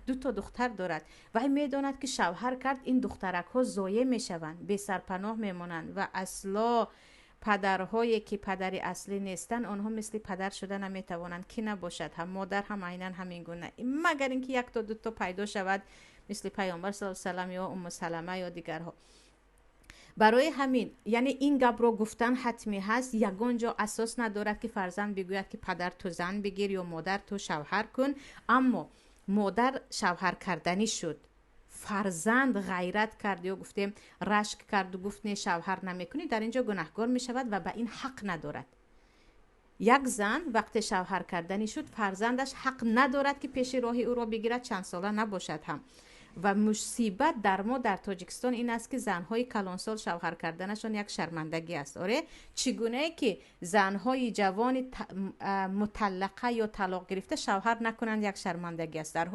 دو تا دختر دارد و این میداند که شوهر کرد این دخترک ها ضایع میشوند، بی سرپناه میمانند و اصلا پدرهایی که پدری اصلی نیستن آنها مثل پدر شده نمیتوانند که نباشد، هم مادر هم عیناً همین گونه، مگر اینکه یک تا دو تا پیدا شود مثل پیامبر صلی الله علیه و یا ام سلمه یا دیگرها. برای همین یعنی این گپ رو گفتن حتمی هست، یگان جا اساس ندارد که فرزند بگوید که پدر تو زن بگیر یا مادر تو شوهر کن. اما مادر شوهر کردنی شد، فرزند غیرت کرد یا گفتیم رشک کرد و گفت نه شوهر نمیکنی، در اینجا گناهکار می شود و به این حق ندارد. یک زن وقت شوهر کردنی شد، فرزندش حق ندارد که پیش راهی او را بگیرد، چند ساله نباشد هم. و مصیبت در ما در تاجیکستان این است که زنهای کلانسال شوهر کردنشان یک شرمندگی است. آره چگونه که زنهای جوان مطلقه یا طلاق گرفته شوهر نکنند یک شرمندگی است، در